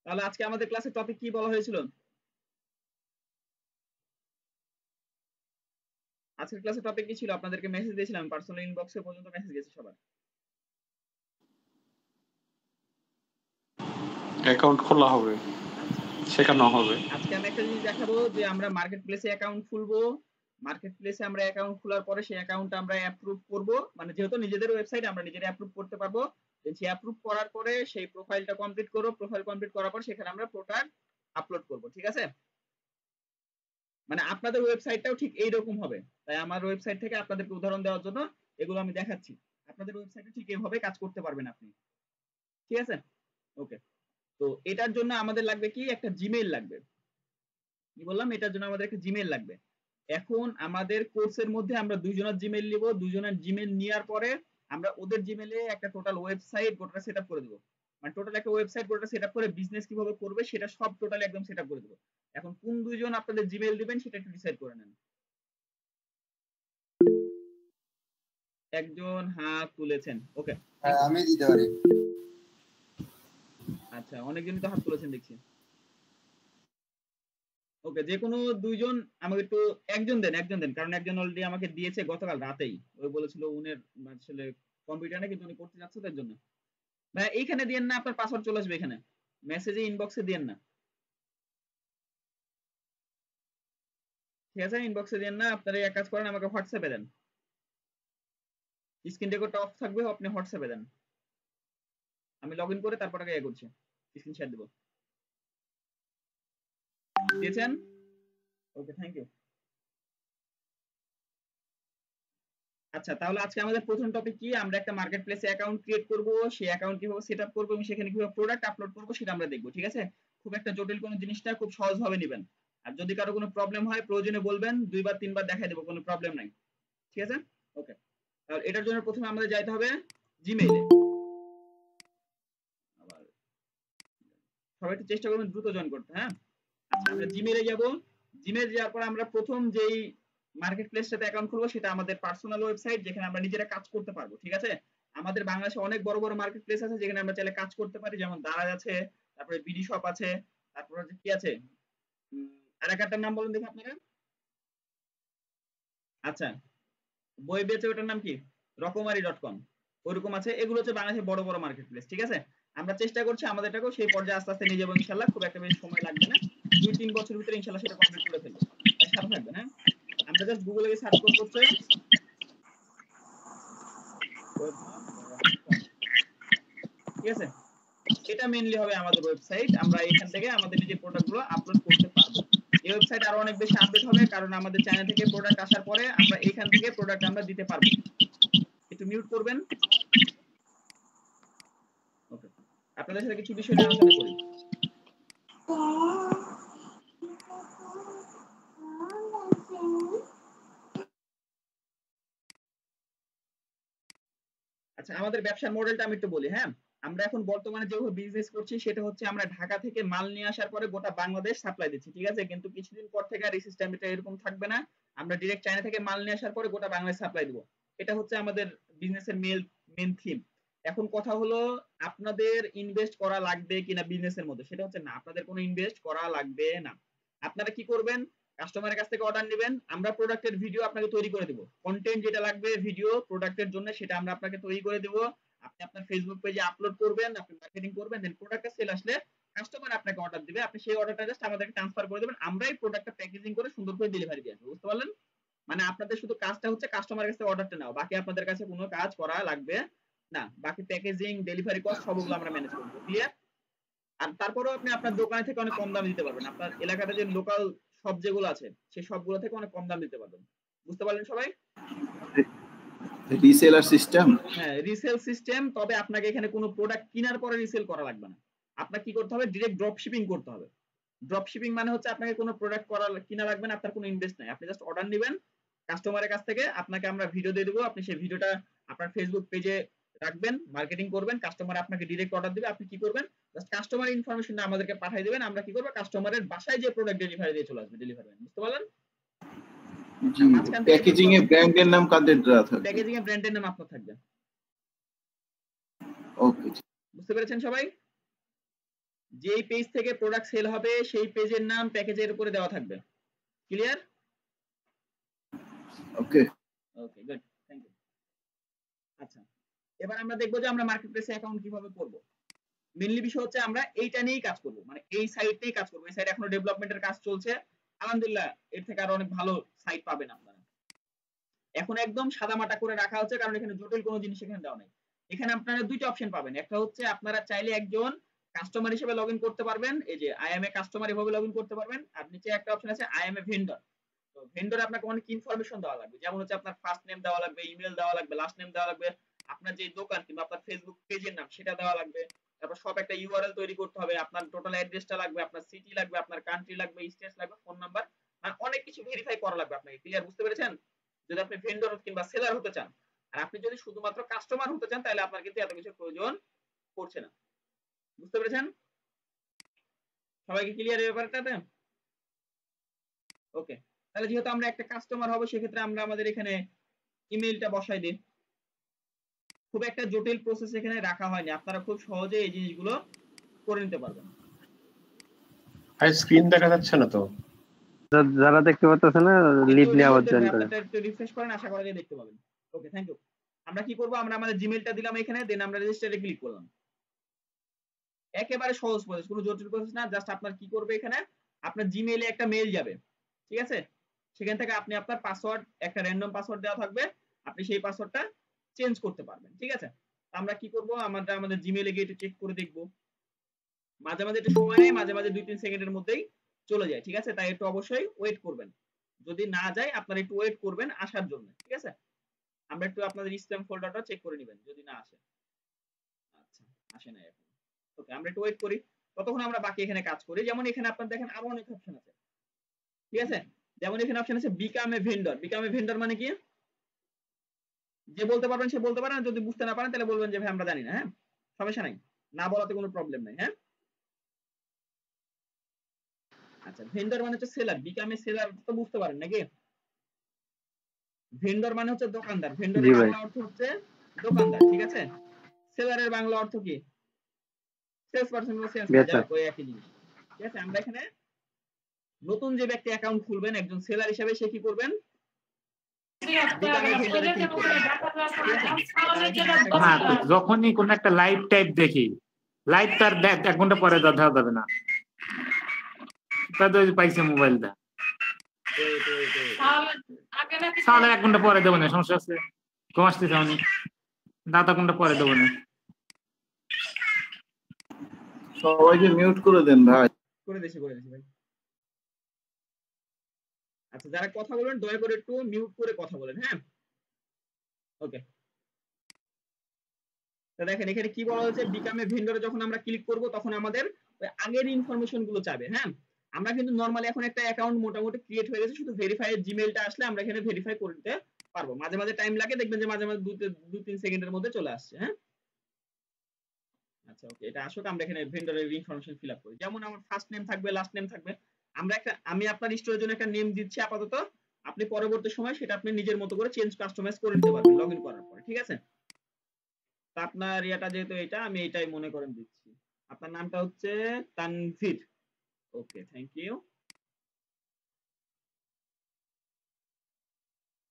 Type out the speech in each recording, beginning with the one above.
তাহলে আজকে আমাদের ক্লাসের টপিক কি বলা হয়েছিল? আজকের ক্লাসের টপিক কি ছিল? আপনাদেরকে মেসেজ দিয়েছিলাম, পার্সোনাল ইনবক্সে পর্যন্ত মেসেজ গেছে সবার। অ্যাকাউন্ট খোলা হবে, আচ্ছা, শেখানো হবে। আজকে আমি একটা জিনিস দেখাবো যে আমরা মার্কেট প্লেসে অ্যাকাউন্ট খুলবো। মার্কেট প্লেসে আমরা অ্যাকাউন্ট খোলার পরে সেই অ্যাকাউন্টটা আমরা অ্যাপ্রুভ করব, মানে যেহেতু নিজেদের ওয়েবসাইট আমরা নিজেরা অ্যাপ্রুভ করতে পারবো। সেই অ্যাপ্রুভ করার পরে সেই প্রোফাইলটা কমপ্লিট করব, প্রোফাইল কমপ্লিট করার পর সেখানে আমরা প্রোডাক্ট আপলোড করব। ঠিক আছে, মানে আপনাদের ওয়েবসাইটটাও ঠিক এইরকম হবে। তাই আমার ওয়েবসাইট থেকে আপনাদেরকে উদাহরণ দেওয়ার জন্য এগুলো আমি দেখাচ্ছি। আপনাদের ওয়েবসাইটে ঠিক এইভাবে কাজ করতে পারবেন আপনি। ঠিক আছে, ওকে। তো এটার জন্য আমাদের লাগবে কি, একটা জিমেইল লাগবে। কি বললাম, এটার জন্য আমাদের একটা জিমেইল লাগবে। এখন আমাদের কোর্সের মধ্যে আমরা দুইজনের জিমেইল নিব, দুইজনের জিমেইল নেওয়ার পরে আমরা ওদের জিমেইলে একটা টোটাল ওয়েবসাইট গোটা সেটআপ করে দেব। মানে টোটাল একটা ওয়েবসাইট গোটা সেটআপ করে বিজনেস কিভাবে করবে সেটা সব টোটালি একদম সেটআপ করে দেব। এখন কোন দুইজন আপনাদের জিমেইল দিবেন সেটা একটু ডিসাইড করে নেন। একজন হাত তুলেছেন, ওকে। আমি দিতে পারি। আচ্ছা, অনেকজনই তো হাত তুলেছেন দেখছি। ওকে, যে কোনো দুইজন আমাকে একটু একজন দেন, কারণ একজন অলরেডি আমাকে দিয়েছে গতকাল রাতেই। ওই বলেছিল উনের আসলে কম্পিউটার নেই কিন্তু উনি করতে যাচ্ছে তার জন্য। ভাই এইখানে দিয়েন না, আপনার পাসওয়ার্ড চলে আসবে এখানে, মেসেজে ইনবক্সে দিয়েন না। ঠিক আছে, ইনবক্সে দিয়েন না, আপনারা এক কাজ করেন, আমাকে হোয়াটসঅ্যাপে দেন। স্ক্রিন রেকর্ডটা অফ থাকবে, আপনি হোয়াটসঅ্যাপে দেন। আমি লগ ইন করে তারপর আগে ইয়ে করছি, স্ক্রিন শেয়ার দেবো। দিয়েছেন? ওকে, থ্যাংক ইউ। আচ্ছা, তাহলে আজকে আমাদের প্রথম টপিক কি, আমরা একটা মার্কেট প্লেসে অ্যাকাউন্ট ক্রিয়েট করব, সেই অ্যাকাউন্ট কিভাবে সেট আপ করবো এবং সেখানে কিভাবে প্রোডাক্ট আপলোড করবো সেটা আমরা দেখবো। ঠিক আছে, খুব একটা জটিল কোনো জিনিসটা খুব সহজ ভাবে নেবেন। আর যদি কারো কোনো প্রবলেম হয় প্রয়োজনে বলবেন, 2 বার 3 বার দেখাই দেবো, কোনো প্রবলেম নাই। ঠিক আছে, ওকে। তাহলে এটার জন্য প্রথমে আমাদের যাইতে হবে জিমেইলে। আবার সবাই একটু চেষ্টা করবেন দ্রুত জয়েন করতে, হ্যাঁ। আচ্ছা, আমরা জিমেইলে যাব। জিমেইল যাওয়ার পর আমরা প্রথম যেই মার্কেট প্লেসটাতে অ্যাকাউন্ট খুলবো সেটা আমাদের পার্সোনাল ওয়েবসাইট, যেখানে আমরা নিজেরা কাজ করতে পারবো। ঠিক আছে, আমাদের বাংলাদেশে অনেক বড় বড় মার্কেট প্লেস আছে যেখানে আমরা চাইলে কাজ করতে পারি, যেমন দারাজ আছে, তারপরে বিডি শপ আছে, তারপরে কি আছে, আর একটার নাম বলুন দেখি আপনারা। আচ্ছা, বই বেচে ওটার নাম কি, রকমারি.com, ওইরকম আছে। এগুলো হচ্ছে বাংলাদেশের বড় বড় মার্কেট প্লেস। ঠিক আছে, আমরা চেষ্টা করছি আমাদেরটাকেও সেই পর্যায়ে আস্তে আস্তে নিয়ে যাবো ইনশাল্লাহ। খুব একটা বেশি সময় লাগবে না, 2-3 বছর ভিতরে ইনশাল্লাহ সেটা কমপ্লিট করে ফেলবো। তাই সাথে থাকবেন, হ্যাঁ। আমরা জাস্ট গুগলে গিয়ে সার্চ করব হচ্ছে ঠিক আছে, এটা মেইনলি হবে আমাদের ওয়েবসাইট। আমরা এখান থেকে আমাদের নিজের প্রোডাক্টগুলো আপলোড করতে পারবো। এই ওয়েবসাইট আরো অনেক বেশি আপডেট হবে, কারণ আমাদের চায়না থেকে প্রোডাক্ট আসার পরে আমরা এখান থেকে প্রোডাক্ট আমরা দিতে পারবো। একটু মিউট করবেন। ওকে, আপনাদের সাথে কিছু বিষয় নিয়ে আলোচনা করি। আচ্ছা, আমাদের ব্যবসার মডেলটা আমি একটু বলি, হ্যাঁ। আমরা এখন বর্তমানে যেভাবে বিজনেস করছি সেটা হচ্ছে আমরা ঢাকা থেকে মাল নিয়ে আসার পরে গোটা বাংলাদেশ সাপ্লাই দিচ্ছি। ঠিক আছে, কিন্তু কিছুদিন পর থেকে আর এই সিস্টেমটা এরকম থাকবে না। আমরা ডিরেক্ট চায়না থেকে মাল নিয়ে আসার পরে গোটা বাংলাদেশ সাপ্লাই দিব। এটা হচ্ছে আমাদের বিজনেসের মেন থিম। এখন কথা হলো, আপনাদের ইনভেস্ট করা লাগবে কিনা বিজনেসের মধ্যে, সেটা হচ্ছে না, আপনাদের কোনো ইনভেস্ট করা লাগবে না। আপনারা কি করবেন, কাস্টমারের কাছ থেকে অর্ডার নেবেন, আমরা প্রোডাক্টের ভিডিও আপনাকে তৈরি করে দেব। কন্টেন্ট যেটা লাগবে ভিডিও প্রোডাক্টের জন্য সেটা আমরা আপনাকে তৈরি করে দেব। আপনি আপনার ফেসবুক পেজে আপলোড করবেন, আপনি মার্কেটিং করবেন, দেন প্রোডাক্টের সেল আসলে কাস্টমার আপনাকে অর্ডার দিবে, আপনি সেই অর্ডারটা জাস্ট আমাদেরকে ট্রান্সফার করে দেবেন, আমরাই প্রোডাক্টটা প্যাকেজিং করে সুন্দর করে ডেলিভারি দিয়ে আসবো। বুঝতে পারলেন? মানে আপনাদের শুধু কাজটা হচ্ছে কাস্টমারের কাছে অর্ডারটা নাও, বাকি আপনাদের কাছে কোনো কাজ করা লাগবে না। বাকি প্যাকেজিং, ডেলিভারি কস্ট সবগুলো আমরা ম্যানেজ করব। ক্লিয়ার? আর তারপরেও আপনি আপনার দোকানে থেকে অনেক কম দামে দিতে পারবেন, আপনার এলাকাতে যে লোকাল শপ যেগুলো আছে সেই সবগুলো থেকে অনেক কম দাম দিতে পারবেন। বুঝতে পারলেন সবাই? রিসেলার সিস্টেম, হ্যাঁ, রিসেল সিস্টেম। তবে আপনাকে এখানে কোনো প্রোডাক্ট কেনার পরে রিসেল করা লাগবে না। আপনার কি করতে হবে, ডিরেক্ট ড্রপ শিপিং করতে হবে। ড্রপ শিপিং মানে হচ্ছে আপনাকে কোনো প্রোডাক্ট কিনা লাগবে না, আপনার কোনো ইনভেস্ট নাই, আপনি জাস্ট অর্ডার নেবেন কাস্টমারের কাছ থেকে, আপনাকে আমরা ভিডিও দিয়ে দেবো, আপনি সেই ভিডিওটা আপনার ফেসবুক পেজে রাখবেন, মার্কেটিং করবেন, কাস্টমার আপনাকে ডিরেক্ট অর্ডার দিবে, আপনি কি করবেন, জাস্ট কাস্টমার ইনফরমেশনটা আমাদেরকে পাঠিয়ে দিবেন, আমরা কি করব, কাস্টমারের বাসায় যে প্রোডাক্ট ডেলিভারি দিয়ে চলে আসবে, ডেলিভারি ম্যান। বুঝতে পারলেন? জি। প্যাকেজিং এ ব্র্যান্ডের নাম কাদের দেওয়া থাকবে? প্যাকেজিং এ ব্র্যান্ডের নাম আপনার থাকবে। ওকে, বুঝতে পেরেছেন সবাই? যেই পেজ থেকে প্রোডাক্ট সেল হবে সেই পেজের নাম প্যাকেজের উপরে দেওয়া থাকবে। Clear? Okay okay good, thank you. আচ্ছা, এবার আমরা দেখবো যে আমরা মার্কেট প্লেসে অ্যাকাউন্ট কিভাবে করব। মেইনলি বিষয় হচ্ছে আমরা এইটা নিয়েই কাজ করব, মানে এই সাইট নিয়েই কাজ করব। এই সাইট এখনো ডেভেলপমেন্টের কাজ চলছে, আলহামদুলিল্লাহ এর থেকে আরো অনেক ভালো সাইট পাবেন আপনারা। এখন একদম সাদামাটা করে রাখা হচ্ছে, কারণ এখানে জটিল কোনো জিনিস এখানে দেওয়া নেই। এখানে আপনারা দুইটা অপশন পাবেন, একটা হচ্ছে আপনারা চাইলে একজন কাস্টমার হিসেবে লগইন করতে পারবেন, এই যে আই এম এ কাস্টমার এভাবে লগইন করতে পারবেন। আর নিচে একটা অপশন আছে আই এম এ ভেন্ডর। তো ভেন্ডরে আপনাকে অনেক ইনফরমেশন দেওয়া লাগবে, যেমন হচ্ছে আপনার ফার্স্ট নেম দেওয়া লাগবে, ইমেল দেওয়া লাগবে, লাস্ট নেম দেওয়া লাগবে, আপনার যে দোকান কিংবা আপনার ফেসবুক পেজের নাম সেটা দেওয়া লাগবে। তারপর সব একটা ইউআরএল তৈরি করতে হবে, আপনার টোটাল অ্যাড্রেসটা লাগবে, আপনার সিটি লাগবে, আপনার কান্ট্রি লাগবে, স্টেট লাগবে, ফোন নাম্বার, মানে অনেক কিছু ভেরিফাই করা লাগবে আপনাকে। ক্লিয়ার? বুঝতে পেরেছেন? যদি আপনি ভেন্ডর কিংবা সেলার হতে চান, আর আপনি যদি শুধুমাত্র কাস্টমার হতে চান, তাহলে আপনার কিন্তু এত কিছু প্রয়োজন পড়ছে না। বুঝতে পেরেছেন? সবাইকে ক্লিয়ার এই ব্যাপারটাতে? ওকে, তাহলে যেহেতু আমরা একটা কাস্টমার হব, সেক্ষেত্রে আমরা আমাদের এখানে ইমেলটা বসাই দিই। খুব একটা জটিল প্রসেস এখানে রাখা হয়নি, আপনারা খুব সহজে এই জিনিসগুলো করে নিতে পারবেন। আর স্ক্রিন দেখা যাচ্ছে না তো, যারা দেখতে পাচ্ছেন না লিড নিয়ে আবার জয়েন করেন। আপনারা একটু রিফ্রেশ করেন, আশা করা যায় দেখতে পাবেন। ওকে, থ্যাংক ইউ। আমরা কি করব, আমরা আমাদের জিমেইলটা দিলাম এখানে, দেন আমরা রেজিস্টারে ক্লিক করলাম। একেবারে সহজ প্রসেস, কোনো জটিল প্রসেস না। জাস্ট আপনার কি করবে, এখানে আপনার জিমেইলে একটা মেইল যাবে, ঠিক আছে? সেখান থেকে আপনি আপনার পাসওয়ার্ড, একটা র্যান্ডম পাসওয়ার্ড দেওয়া থাকবে, আপনি সেই পাসওয়ার্ডটা চেঞ্জ করতে পারবেন, ঠিক আছে? আমরা কি করব, আমরা আমাদের জিমেইলে গিয়ে একটু চেক করে দেখব। মাঝে মাঝে একটু সময় নেয়, মাঝে মাঝে 2-3 সেকেন্ডের মধ্যেই চলে যায়, ঠিক আছে? তাই একটু অবশ্যই ওয়েট করবেন। যদি না যায় আপনারা একটু ওয়েট করবেন আসার জন্য, ঠিক আছে? আমরা একটু আপনাদের স্প্যাম ফোল্ডারটা চেক করে নেবেন যদি না আসে। আচ্ছা, আসে না এখন। ওকে, আমরা একটু ওয়েট করি, ততক্ষণ আমরা বাকি এখানে কাজ করি। যেমন এখানে আপনারা দেখেন আরো অনেক অপশন আছে, ঠিক আছে? যেমন এখানে অপশন আছে become a vendor. Become a vendor মানে কি? যে বলতে পারবেন সে বলতে পারেন, যদি বুঝতে না পারেন তাহলে বলবেন যে ভাই আমরা জানি না। হ্যাঁ, সমস্যা নাই, না বলাতে কোনো প্রবলেম নাই। হ্যাঁ, আচ্ছা, ভেন্ডর মানে হচ্ছে সেলার, বিকাম এ সেলার তো বুঝতে পারেন নাকি? ভেন্ডর মানে হচ্ছে দোকানদার, ভেন্ডরের জি ভাই। বাংলা অর্থ হচ্ছে দোকানদার, ঠিক আছে? সেলারের বাংলা অর্থ কি? সেলস পারসন বা সেলস ম্যান, বেচা। ওই একই জিনিস, ঠিক আছে? আমরা এখানে নতুন যে ব্যক্তি অ্যাকাউন্ট খুলবেন একজন সেলার হিসেবে, সে কি করবেন, বিকামে ভেন্ডরে ক্লিক করবেন, ঠিক আছে? আপনারা এখানে একটা হ্যাঁ, কাজ করবেন। যখনই কোন একটা লাইভ টাইপ দেখি, লাইভ তার 1 ঘন্টা পরে দেখা যাবে না, তাদের পাইছে মোবাইলটা, ওয়েট ওয়েট ওয়েট, তাহলে 1 ঘন্টা পরে দেবো না, সমস্যা আছে? ঘুম আসতেছে আমি, দাদা ঘন্টা পরে দেবো না। সবাইকে মিউট করে দেন ভাই। করে দিছি ভাই। আচ্ছা, যারা কথা বলবেন দয়া করে একটু মিউট করে কথা বলেন। হ্যাঁ, ওকে। তো দেখেন এখানে কি বলা হয়েছে, বিকামে ভেন্ডরে যখন আমরা ক্লিক করব তখন আমাদের ওই আগের ইনফরমেশন গুলো চাবে। হ্যাঁ, আমরা কিন্তু নরমালি এখন একটা অ্যাকাউন্ট মোটামুটি ক্রিয়েট হয়ে গেছে, শুধু ভেরিফাই জিমেইলটা আসলে আমরা এখানে ভেরিফাই করে দিতে পারবো। মাঝে মাঝে টাইম লাগে, দেখবেন যে মাঝে মাঝে 2-3 সেকেন্ডের মধ্যে চলে আসছে। হ্যাঁ, আচ্ছা ওকে, এটা আসলে আমরা এখানে ভেন্ডরের ইনফরমেশন ফিল আপ করি। যেমন আমার ফার্স্ট নেম থাকবে, লাস্ট নেম থাকবে। আমি আপনার স্টোরের জন্য একটা নেম দিচ্ছি আপাতত, আপনি পরবর্তী সময় সেটা আপনি নিজের মতো করে চেঞ্জ কাস্টমাইজ করে নিতে পারবেন লগইন করার পরে, ঠিক আছে? তা আপনার ইয়াটা যেহেতু এটা, আমি এটাই মনে করেন দিচ্ছি। আপনার নামটা হচ্ছে তানভীর। ওকে, থ্যাংক ইউ।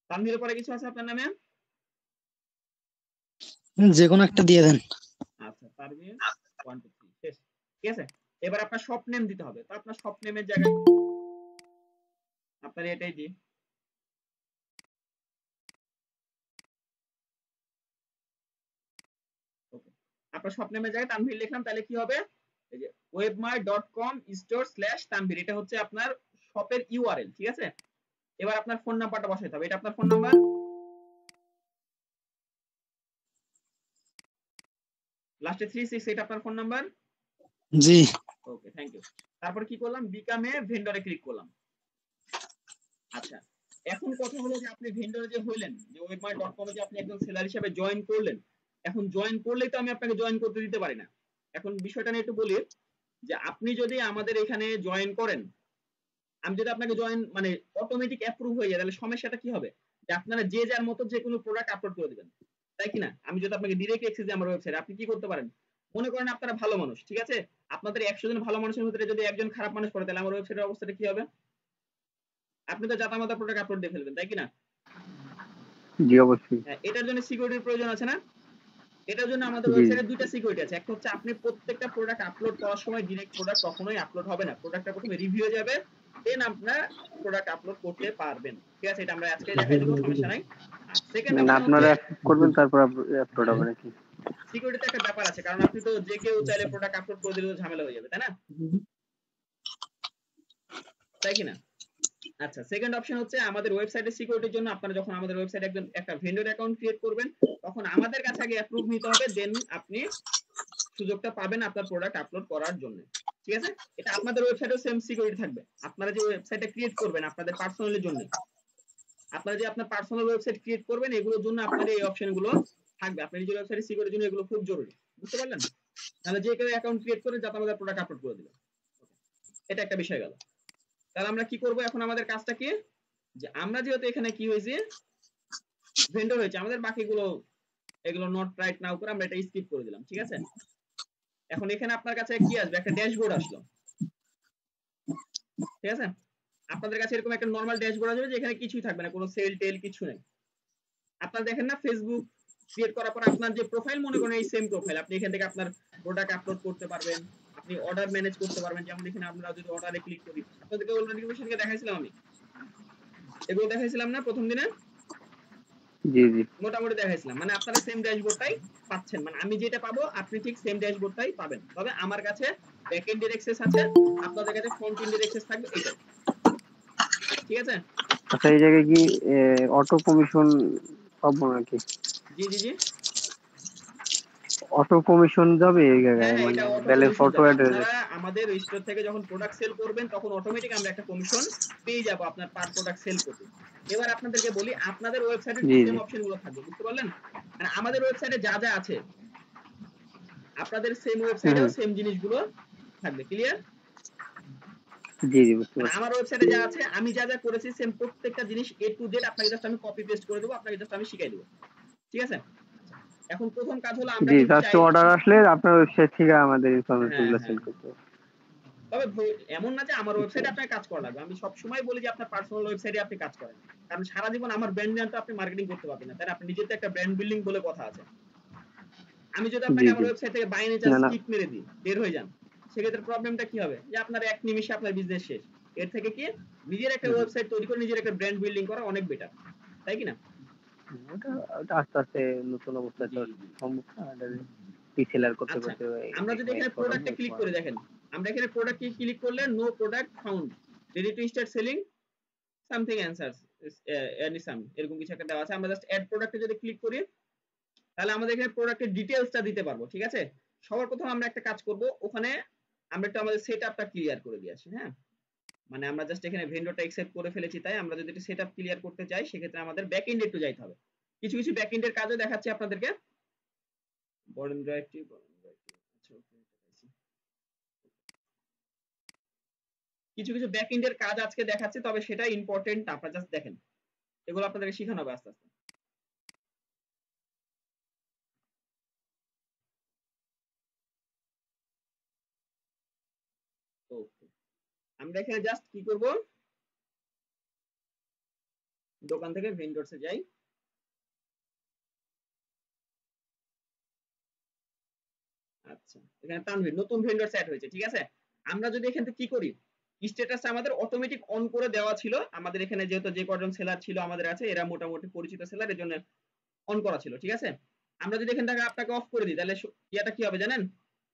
তানভীরের পরে কিছু আছে আপনার নামে? যে কোনো একটা দিয়ে দেন। আচ্ছা, তানভীর 1 2 3 শেষ, ঠিক আছে? এবার আপনার শপ নেম দিতে হবে, তো আপনার শপ নেমের জায়গায় আপনার এটাই দিই। ওকে, আপনার শপ নেমের জায়গায় তানভীর লিখলাম, তাহলে কি হবে, এই যে webmart.com/tanvir, এটা হচ্ছে আপনার শপের ইউআরএল, ঠিক আছে? এবার আপনার ফোন নাম্বারটা বসাইতে হবে, এটা আপনার ফোন নাম্বার, লাস্টে 36, এটা আপনার ফোন নাম্বার। জি। Okay, thank you. তারপর কি করলাম, বিকামে ভেন্ডরে ক্লিক করলাম। আচ্ছা, এখন কথা হলো যে আপনি ভেন্ডরে যে হইলেন, যে webmart.com এ যে আপনি একজন সেলার হিসেবে জয়েন করলেন, এখন জয়েন করলেই তো আমি আপনাকে জয়েন করতে দিতে পারি না। এখন বিষয়টা নিয়ে একটু বলি, যে আপনি যদি আমাদের এখানে জয়েন করেন, আমি যদি আপনাকে জয়েন মানে অটোমেটিক অ্যাপ্রুভ হয়ে যায়, তাহলে সমস্যাটা কি হবে, যে আপনারা যে যার মতো যে কোনো প্রোডাক্ট আপলোড করে দিবেন, তাই কিনা? আমি যদি আপনাকে ডিরেক্ট অ্যাক্সেস দিই আমার ওয়েবসাইটে, আপনি কি করতে পারেন, মনে করেন আপনারা ভালো মানুষ, ঠিক আছে, আপনাদের 100 জন ভালো মানুষের ভিতরে যদি একজন খারাপ মানুষ পড়ে, তাহলে আমার ওয়েবসাইটের অবস্থাটা কি হবে? আপনি তো জাতামাতা প্রোডাক্ট আপলোড দিয়ে ফেলবেন, তাই কি না? জি অবশ্যই। এটার জন্য সিকিউরিটির প্রয়োজন আছে না? এটার জন্য আমাদের জি ওয়েবসাইটে দুইটা সিকিউরিটি আছে। একটা হচ্ছে আপনি প্রত্যেকটা প্রোডাক্ট আপলোড করার সময় ডিরেক্ট প্রোডাক্ট কখনোই আপলোড হবে না, প্রোডাক্টটা প্রথমে রিভিউ হয়ে যাবে, দেন আপনারা প্রোডাক্ট আপলোড করতে পারবেন, ঠিক আছে? এটা আমরা আজকে দেখাই দেব, সমস্যা নাই। সেকেন্ড মানে অপশন আপনারা হচ্ছে করবেন তারপর আপলোড হবে নাকি? সিকিউরিটিতে একটা ব্যাপার আছে, কারণ আপনি তো যে কেউ চাইলে প্রোডাক্ট আপলোড করে দিলে তো ঝামেলা হয়ে যাবে, তাই না? তাই কি না? আচ্ছা, সেকেন্ড অপশন হচ্ছে আমাদের ওয়েবসাইটের সিকিউরিটির জন্য আপনারা যখন আমাদের ওয়েবসাইটে একজন একটা ভেন্ডর অ্যাকাউন্ট ক্রিয়েট করবেন, তখন আমাদের কাছে আগে অ্যাপ্রুভ নিতে হবে, দেন আপনি সুযোগটা পাবেন আপনার প্রোডাক্ট আপলোড করার জন্য, ঠিক আছে? এটা আপনাদের ওয়েবসাইটেও সেম সিকিউরিটি থাকবে। আপনারা যে ওয়েবসাইটটা ক্রিয়েট করবেন আপনাদের পার্সোনালের জন্য, আপনারা যে আপনার পার্সোনাল ওয়েবসাইট ক্রিয়েট করবেন, এগুলোর জন্য আপনাদের এই অপশনগুলো থাকবে। আপনার নিজের ওয়েবসাইটে সিকিউরিটির জন্য এগুলো খুব জরুরি, বুঝতে পারলেন? তাহলে যে কেউ অ্যাকাউন্ট ক্রিয়েট করে যাতে আমাদের প্রোডাক্ট আপলোড করে দিবে, এটা একটা বিষয় গেল। তাহলে আমরা কি করব এখন? আমাদের কাজটা কি, যে আমরা যেহেতু এখানে কি হয়েছে ভেন্ডর হয়েছে, আমাদের বাকিগুলো এগুলো নট রাইট নাও করে আমরা এটা স্কিপ করে দিলাম, ঠিক আছে? এখন এখানে আপনার কাছে কি আসবে? একটা ড্যাশবোর্ড আসলো, ঠিক আছে? আপনাদের কাছে এরকম একটা নরমাল ড্যাশবোর্ড আসবে যেখানে কিছুই থাকবে না, কোনো সেল টেল কিছু নেই। আপনারা দেখেন না ফেসবুক ক্রিয়েট করার পর আপনার যে প্রোফাইল, মনে করেন এই সেম প্রোফাইল, আপনি এখান থেকে আপনার প্রোডাক্ট আপলোড করতে পারবেন, আপনি অর্ডার ম্যানেজ করতে পারবেন। যেমন এখানে আমরা যদি অর্ডারে ক্লিক করি, আপনাদেরকে অলরেডি সেটাকে দেখাইছিলাম, আমি এগুলো দেখাইছিলাম না প্রথম দিনে? জি জি মোটামুটি দেখাইছিলাম। মানে আপনারা সেম ড্যাশবোর্ডটাই পাচ্ছেন, মানে আমি যেটা পাবো আপনি ঠিক সেম ড্যাশবোর্ডটাই পাবেন, তবে আমার কাছে ব্যাক এন্ডের অ্যাক্সেস আছে, আপনাদের কাছে ফ্রন্ট এন্ডের অ্যাক্সেস থাকবে, এটাই, ঠিক আছে? আচ্ছা, এই জায়গায় কি অটো কমিশন পাবো নাকি? জি জি জি, অটো কমিশন যাবে এই জায়গায়, হ্যাঁ, মানে এটা অটো ব্যালেন্স কমিশন অটো যাবে। অ্যাড? আপনারা আমাদের স্টোর থেকে যখন প্রোডাক্ট সেল করবেন তখন অটোমেটিক আমরা একটা কমিশন পেয়ে যাব আপনার পার প্রোডাক্ট সেল করতে। এবার আপনাদেরকে বলি, আপনাদের ওয়েবসাইটে জি সেম জি অপশনগুলো থাকবে, বুঝতে পারলেন? মানে আমাদের ওয়েবসাইটে যা যা আছে আপনাদের সেম ওয়েবসাইটেও হুম, সেম জিনিসগুলো থাকবে, ক্লিয়ার? জি জি বুঝতে মানে পারছি। আমার ওয়েবসাইটে যা আছে, আমি যা যা করেছি সেম প্রত্যেকটা জিনিস এ টু জেড আপনাকে জাস্ট আমি কপি পেস্ট করে দেবো, আপনাকে জাস্ট আমি শিখিয়ে দেবো, ঠিক আছে? এখন প্রথম কাজ হলো আমরা জি, কিন্তু জাস্ট চাই, অর্ডার আসলে আপনার ওয়েবসাইট থেকে আমাদের ইনফরমেশন হ্যাঁ গুলো হ্যাঁ, সেন্ড করতে হবে। তবে এমন না যে আমার ওয়েবসাইটে আপনার কাজ করা লাগবে। আমি সবসময় বলি যে আপনার পার্সোনাল ওয়েবসাইটে আপনি কাজ করেন, কারণ সারা জীবন আমার ব্র্যান্ড নিয়ে তো আপনি মার্কেটিং করতে পারবেন না, তাই না? আপনি নিজের তো একটা ব্র্যান্ড বিল্ডিং বলে কথা আছে। আমি যদি জি আপনাকে আমার জি ওয়েবসাইট থেকে বাই না নেচার না, কিক মেরে দিই, বের হয়ে যান, সেক্ষেত্রে প্রবলেমটা কি হবে? যে আপনার এক নিমিষে আপনার বিজনেস শেষ। এর থেকে কি নিজের একটা ওয়েবসাইট তৈরি করে নিজের একটা ব্র্যান্ড বিল্ডিং করা অনেক বেটার, তাই কি না? ওটা ওটা আস্তে আস্তে নতুন অবস্থায় তো জি জি। সম্ভব না, এটা রিসেলার করতে আচ্ছা, করতে আমরা যদি এখানে প্রোডাক্টে ক্লিক করে দেখেন, আমরা এখানে প্রোডাক্টে ক্লিক করলে no product found, ready to start selling something answers any some, এরকম কিছু একটা দেওয়া আছে। আমরা জাস্ট অ্যাড প্রোডাক্টে যদি ক্লিক করি, তাহলে আমাদের এখানে প্রোডাক্টের ডিটেইলসটা দিতে পারবো, ঠিক আছে? সবার প্রথম আমরা একটা কাজ করব, ওখানে আমরা একটু আমাদের সেটআপটা ক্লিয়ার করে দিয়ে আসি, হ্যাঁ? মানে আমরা জাস্ট এখানে ভেন্ডরটা অ্যাকসেপ্ট করে ফেলেছি, তাই আমরা যদি এটা সেটআপ ক্লিয়ার করতে চাই সেক্ষেত্রে আমাদের ব্যাক এন্ডে একটু যাইতে হবে। কিছু কিছু ব্যাক এন্ডের কাজও দেখাচ্ছি আপনাদেরকে। বরেন্দ্র অ্যাক্টিভ, আচ্ছা ওকে, কিছু কিছু ব্যাক এন্ডের কাজ আজকে দেখাচ্ছি, তবে সেটা ইম্পর্টেন্ট, আপনারা জাস্ট দেখেন, এগুলো আপনাদেরকে শেখানো হবে আস্তে আস্তে। ওকে, আমরা এখানে জাস্ট কি করব, দোকান থেকে ভেন্ডরসে যাই। আচ্ছা, এখানে তানভীর নতুন ভেন্ডরস অ্যাড হয়েছে, ঠিক আছে? আমরা যদি এখান থেকে কি করি, স্ট্যাটাস আমাদের অটোমেটিক অন করে দেওয়া ছিল, আমাদের এখানে যেহেতু যে কজন সেলার ছিল আমাদের আছে, এরা মোটামুটি পরিচিত সেলার, এর জন্য অন করা ছিল, ঠিক আছে? আমরা যদি এখান থেকে আপনাকে অফ করে দিই, তাহলে ইয়াটা কি হবে জানেন?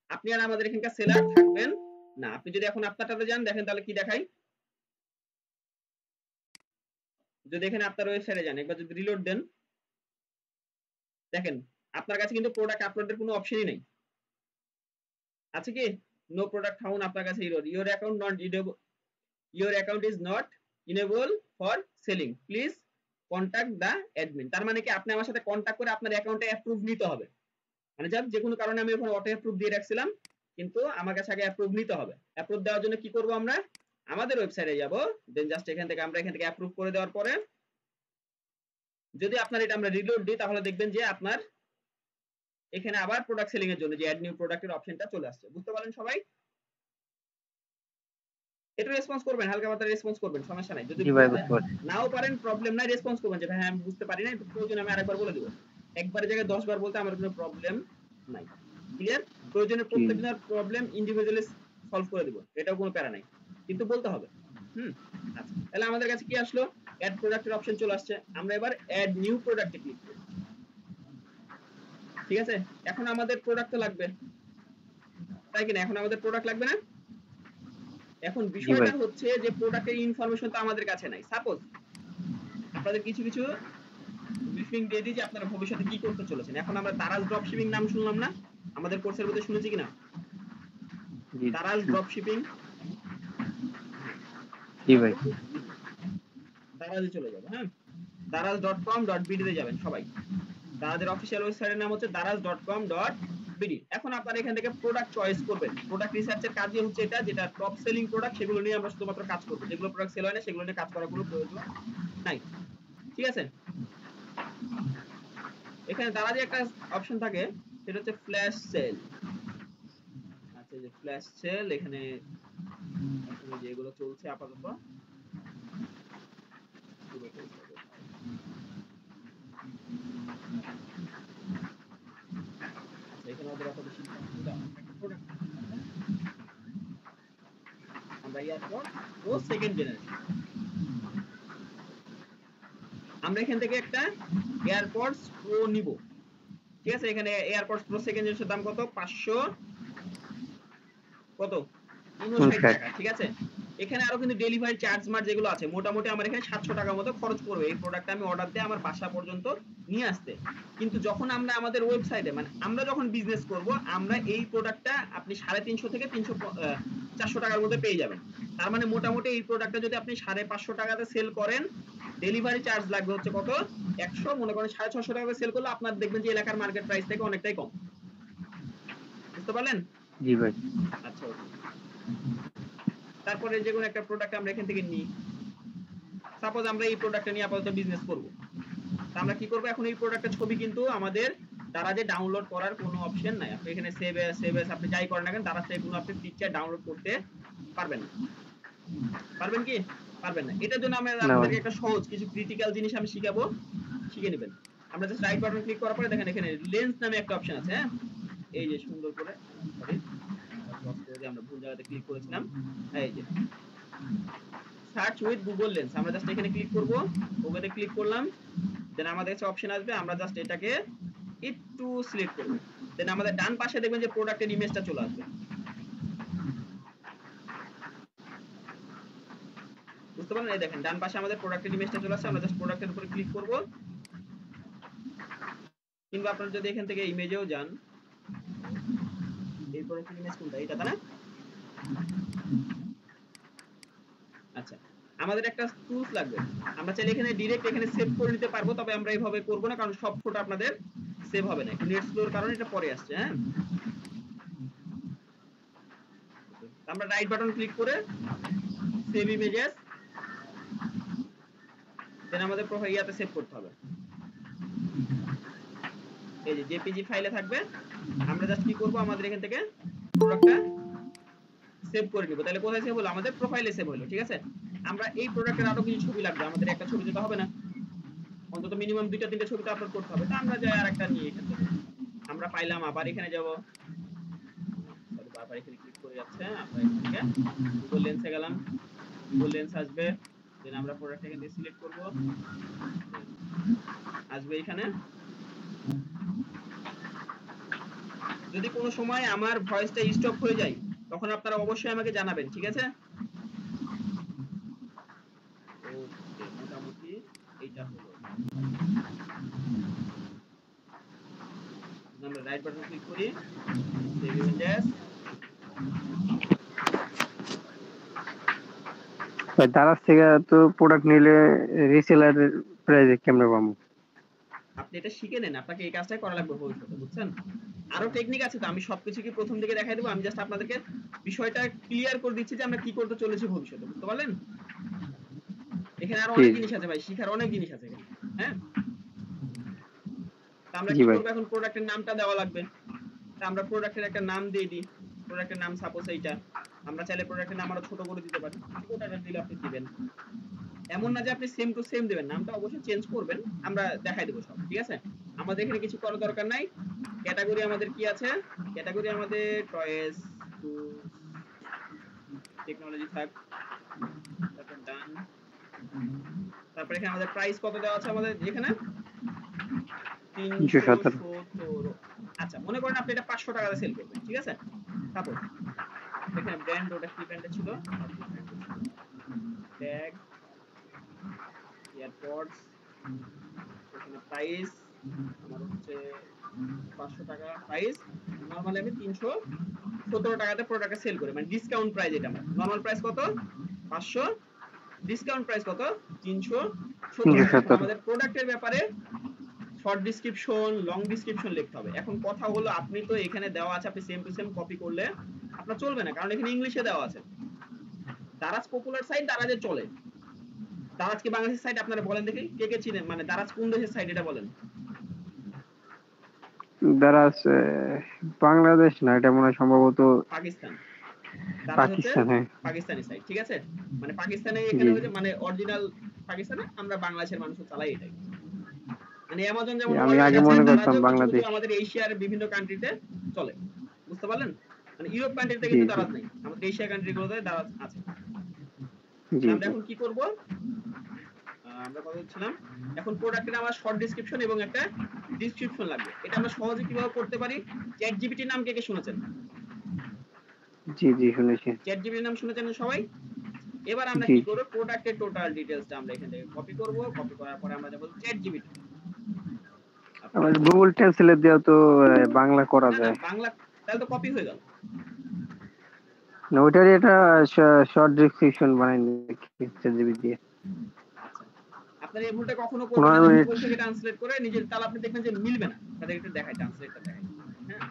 আপনি আর আমাদের এখানকার সেলার থাকবেন না। আপনি যদি এখন আপনারটাতে যান, দেখেন তাহলে কি দেখাই, যদি এখানে আপনার ওয়েবসাইটে যান, একবার যদি রিলোড দেন, দেখেন আপনার কাছে কিন্তু প্রোডাক্ট আপলোডের কোনো অপশনই নেই, আছে কি? নো প্রোডাক্ট ফাউন্ড, আপনার কাছে your account not your account is not enable for selling, please contact the admin. তার মানে কি আপনি আমার সাথে কন্টাক্ট করে আপনার অ্যাকাউন্টে অ্যাপ্রুভ নিতে হবে। মানে যে কোনো কারণে আমি ওখানে অটো অ্যাপ্রুভ দিয়ে রাখছিলাম, কিন্তু আমার কাছে আগে অ্যাপ্রুভ নিতে হবে। অ্যাপ্রুভ দেওয়ার জন্য কি করব, আমরা আমাদের ওয়েবসাইটে যাব, দেন জাস্ট এখান থেকে আমরা এখান থেকে অ্যাপ্রুভ করে দেওয়ার পরে যদি আপনার এটা আমরা রিলোড দিই, তাহলে দেখবেন যে আপনার এখানে আবার প্রোডাক্ট সেলিং এর জন্য যে অ্যাড নিউ প্রোডাক্টের অপশনটা চলে আসছে। বুঝতে পারলেন সবাই? এটা রেসপন্স করবেন, হালকা পাতলা রেসপন্স করবেন, সমস্যা নাই। যদি নাও পারেন প্রবলেম নাই, রেসপন্স করবেন যে হ্যাঁ আমি বুঝতে পারি না, প্রয়োজন আমি আরেকবার বলে দেব। একবারের জায়গায় 10 বার বলতে আমার কোনো প্রবলেম নাই। ক্লিয়ার? প্রয়োজনে প্রত্যেকজনের প্রবলেম ইন্ডিভিজুয়ালি সলভ করে দেব, এটাও কোনো প্যারা নাই, কিন্তু বলতে হবে। আচ্ছা, তাহলে আমাদের কাছে কি আসলো? অ্যাড প্রোডাক্টের অপশন চলে আসছে। আমরা এবার অ্যাড নিউ প্রোডাক্টে ক্লিক করব। ঠিক আছে, এখন আমাদের প্রোডাক্ট তো লাগবে, তাই কিনা? এখন আমাদের প্রোডাক্ট লাগবে না? এখন বিষয়টা হচ্ছে যে প্রোডাক্টের ইনফরমেশন তো আমাদের কাছে নাই। সাপোজ আপনাদের কিছু কিছু ব্রিফিং দিয়ে দিই যে আপনারা ভবিষ্যতে কি করতে চলেছেন। এখন আমরা দারাজ ড্রপশিপিং নাম শুনলাম না আমাদের কোর্সের মধ্যে, শুনেছি কিনা? দারাজ ড্রপশিপিং, জি ভাই, দারাজে চলে যাবে। হ্যাঁ, daraz.com.bd তে যাবেন সবাই। দারাজের অফিশিয়াল ওয়েবসাইটের নাম হচ্ছে daraz.com.bd। এখন আপনারা এখান থেকে প্রোডাক্ট চয়েস করবেন। প্রোডাক্ট রিসার্চের কাজই হচ্ছে এটা, যেটা টপ সেলিং প্রোডাক্ট সেগুলো নিয়ে আমরা শুধুমাত্র কাজ করব। যেগুলো প্রোডাক্ট সেল হয় না সেগুলো নিয়ে কাজ করার কোনো প্রয়োজন নাই। ঠিক আছে, এখানে দারাজে একটা অপশন থাকে, সেটা হচ্ছে ফ্ল্যাশ সেল। আচ্ছা, যে ফ্ল্যাশ সেল এখানে যেগুলো চলছে আপাতত এখানে ওদের অত বেশি আমরা এয়ারপড ও সেকেন্ড জেনারেশন, আমরা এখান থেকে একটা এয়ারপডস প্রো নিব। ঠিক আছে, এখানে এয়ারপডস প্রো সেকেন্ড জেনারেশনের দাম কত? 559 টাকা। ঠিক আছে, এখানে আরো কিন্তু ডেলিভারি চার্জ মার্জ যেগুলো আছে, মোটামুটি আমার এখানে 700 টাকার মতো খরচ পড়বে এই প্রোডাক্টটা আমি অর্ডার দিয়ে আমার বাসা পর্যন্ত নিয়ে আসতে। কিন্তু যখন আমরা আমাদের ওয়েবসাইটে, মানে আমরা যখন বিজনেস করব, আমরা এই প্রোডাক্টটা আপনি 350 থেকে 400 টাকার মধ্যে পেয়ে যাবেন। তার মানে মোটামুটি এই প্রোডাক্টটা যদি আপনি 550 টাকাতে সেল করেন, ডেলিভারি চার্জ লাগবে হচ্ছে কত? 100, মনে করেন 650 টাকাতে সেল করলে আপনার দেখবেন যে এলাকার মার্কেট প্রাইস থেকে অনেকটাই কম। বুঝতে পারলেন? জি ভাই। আচ্ছা, তারপরে যে কোনো একটা প্রোডাক্ট আমরা এখান থেকে নিই। সাপোজ আমরা এই প্রোডাক্টটা নিয়ে আপাতত বিজনেস করব, তা আমরা কি করব? এখন এই প্রোডাক্টের ছবি কিন্তু আমাদের দারাজে ডাউনলোড করার কোনো অপশন নাই। আপনি এখানে সেভ এস আপনি যাই করেন না কেন, দারাজ থেকে কোনো আপনি পিকচার ডাউনলোড করতে পারবেন না। পারবেন কি? পারবেন না। এটার জন্য আমরা আপনাদেরকে একটা সহজ কিছু ক্রিটিক্যাল জিনিস আমি শিখাবো, শিখে নেবেন। আমরা জাস্ট রাইট বাটন ক্লিক করার পরে দেখেন এখানে লেন্স নামে একটা অপশন আছে। হ্যাঁ, এই যে সুন্দর করে, সরি আমরা ভুল জায়গাতে ক্লিক করেছিলাম। এই যে সার্চ উইথ গুগল লেন্স, আমরা জাস্ট এখানে ক্লিক করব। ওকেতে ক্লিক করলাম, দেন আমাদের কাছে অপশন আসবে, আমরা জাস্ট এটাকে একটু সিলেক্ট করব। দেন আমাদের ডান পাশে দেখবেন যে প্রোডাক্টের ইমেজটা চলে আসবে। বুঝতে পারলেন? এই দেখেন ডান পাশে আমাদের প্রোডাক্টের ইমেজটা চলে আসছে। আমরা জাস্ট প্রোডাক্টের উপরে ক্লিক করব, কিংবা আপনারা যদি এখান থেকে ইমেজেও যান, এই প্রোডাক্টের ইমেজ কোনটা? এটা তাই না? আচ্ছা, আমাদের একটা টুলস লাগবে। আমরা চাইলে এখানে ডাইরেক্ট এখানে সেভ করে নিতে পারবো, তবে আমরা এইভাবে করব না, কারণ সব ফটো আপনাদের সেভ হবে না। একটু নেট স্লোর কারণে এটা পরে আসছে। হ্যাঁ, আমরা রাইট বাটন ক্লিক করে সেভ ইমেজেস, দেন আমাদের প্রোফাইল ইয়াতে সেভ করতে হবে। এই যে জেপিজি ফাইলে থাকবে। আমরা জাস্ট কি করব? আমাদের এখান থেকে প্রোডাক্টটা সেভ করে নিব। তাহলে কোথায় সেভ হলো? আমাদের প্রোফাইলে সেভ হলো। ঠিক আছে, আমরা এই প্রোডাক্টের আরো কিছু ছবি লাগবে, আমাদের একটা ছবি দিতে হবে না, অন্তত মিনিমাম 2-3টা ছবি তো আপলোড করতে হবে। তা আমরা যাই আরেকটা নিয়ে এখান থেকে আমরা পাইলাম, আবার এখানে যাব, সরি বারবার এখানে ক্লিক করে যাচ্ছে। আমরা এখান থেকে গুগল লেন্সে গেলাম, গুগল লেন্স আসবে, দেন আমরা প্রোডাক্ট এখান থেকে সিলেক্ট করব, আসবে এখানে। যদি কোনো সময় আমার ভয়েসটা স্টপ হয়ে যায়, তখন আপনারা অবশ্যই আমাকে জানাবেন। ঠিক আছে, ওকে, মোটামুটি এইটা হলো। আমরা রাইট বাটন ক্লিক করি, সেভ ইমেজেস। দারাজ থেকে তো প্রোডাক্ট নিলে রিসেলার প্রাইসে কেমনে পাবো? আপনি এটা শিখে নেন, আপনাকে এই কাজটাই করা লাগবে ভবিষ্যতে, বুঝছেন? আরো টেকনিক আছে, তো আমি সবকিছু কি প্রথম দিকে দেখাই দেবো? আমি জাস্ট আপনাদেরকে বিষয়টা ক্লিয়ার করে দিচ্ছি যে আমরা কি করতে চলেছি ভবিষ্যতে। বুঝতে পারলেন? এখানে আরো অনেক জিনিস আছে ভাই, শিখার অনেক জিনিস আছে এখানে। হ্যাঁ, আমরা জি কি ভাই। করব এখন প্রোডাক্টের নামটা দেওয়া লাগবে তা আমরা প্রোডাক্টের একটা নাম দিয়ে দিই প্রোডাক্টের নাম সাপোজ এইটা আমরা চাইলে প্রোডাক্টের নাম আরো ছোট করে দিতে পারি ছোটটা দিলে আপনি দিবেন এমন না যে আপনি সেম টু সেম দিবেন নামটা অবশ্যই চেঞ্জ করবেন আমরা দেখাই দেব সব ঠিক আছে আমাদের এখানে কিছু করার দরকার নাই ক্যাটাগরি আমাদের কি আছে ক্যাটাগরি আমাদের টয়েস টু টেকনোলজি থাক তারপর ডান তারপর এখানে আমাদের প্রাইস কত দেওয়া আছে আমাদের এখানে 317 আচ্ছা মনে করেন আপনি এটা 500 টাকাতে সেল করবেন ঠিক আছে সাপোজ এখানে ব্র্যান্ড ওটা কি ব্র্যান্ডে ছিল ট্যাগ এয়ারপডস এখানে প্রাইস আমার হচ্ছে 500 টাকা প্রাইস নরমালি আমি 317 টাকাতে প্রোডাক্টটা সেল করি মানে ডিসকাউন্ট প্রাইস এটা আমার নরমাল প্রাইস কত 500 ডিসকাউন্ট প্রাইস কত 317 আমাদের প্রোডাক্টের ব্যাপারে শর্ট ডেসক্রিপশন লং ডেসক্রিপশন লিখতে হবে এখন কথা হলো আপনি তো এখানে দেওয়া আছে আপনি সেম টু সেম কপি করলে আপনার চলবে না কারণ এখানে ইংলিশে দেওয়া আছে দারাজ পপুলার সাইট দারাজে চলে দারাজ কি বাংলাদেশের সাইট আপনারা বলেন দেখি কে কে চিনেন মানে দারাজ কোন দেশের সাইট এটা বলেন দারাজ বাংলাদেশ না এটা মনে হয় সম্ভবত পাকিস্তান পাকিস্তান হ্যাঁ পাকিস্তানি সাইট ঠিক আছে মানে পাকিস্তানে এখানে হচ্ছে মানে অরিজিনাল পাকিস্তানে আমরা বাংলাদেশের মানুষ চালাই এটাই মানে অ্যামাজন যেমন আমি আগে মনে করতাম বাংলাদেশ আমাদের এশিয়ার বিভিন্ন কান্ট্রিতে চলে বুঝতে পারলেন মানে ইউরোপ কান্ট্রিতে কিন্তু দারাজ নেই আমাদের এশিয়া কান্ট্রিগুলোতে দারাজ আছে জি আমরা এখন কি করব আমরা কথা বলছিলাম এখন প্রোডাক্টের আমার শর্ট ডেসক্রিপশন এবং একটা ডেসক্রিপশন লাগবে এটা আমরা সহজে কিভাবে করতে পারি চ্যাট জিপিটি নাম কে কে শুনেছেন জি জি শুনেছি চ্যাট জিপিটি নাম শুনেছেন সবাই এবার আমরা কি করব প্রোডাক্টের টোটাল ডিটেইলসটা আমরা এখান থেকে কপি করব কপি করার পরে আমরা যাব চ্যাট জিপিটি আবার গুগল ট্রান্সলেট দিয়েও তো বাংলা করা যায় বাংলা তাহলে তো কপি হয়ে গেল না ওটারই এটা শর্ট ডেসক্রিপশন বানাই নিচ্ছি চ্যাট জিপিটি দিয়ে আপনার এই ভুলটা কখনো করবেন না গুগল থেকে ট্রান্সলেট করে নিজের তাহলে আপনি দেখবেন যে মিলবে না তাদের একটু দেখাই ট্রান্সলেটটা দেখাই হ্যাঁ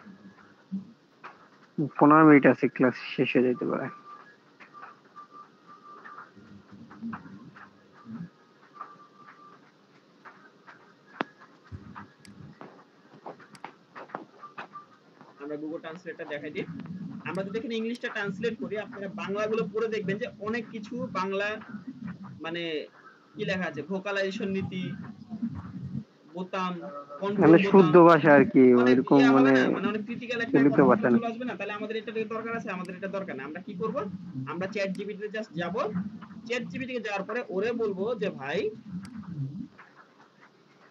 15 মিনিট আছে ক্লাস শেষ হয়ে যেতে পারে আমরা গুগল ট্রান্সলেটটা দেখাই দিই আমরা যদি এখানে ইংলিশটা ট্রান্সলেট করি আপনারা বাংলাগুলো পড়ে দেখবেন যে অনেক কিছু বাংলা মানে কি লেখা আছে ভোকালাইজেশন নীতি বোতাম মানে শুদ্ধ ভাষা আর কি এরকম মানে অনেক ক্রিটিক্যাল একটা কথা চলে আসবে না তাহলে আমাদের এটা দরকার আছে আমাদের এটা দরকার না আমরা কি করব আমরা চ্যাট জিপিটি তে জাস্ট যাব চ্যাট জিপিটি তে যাওয়ার পরে ওরে বলবো যে ভাই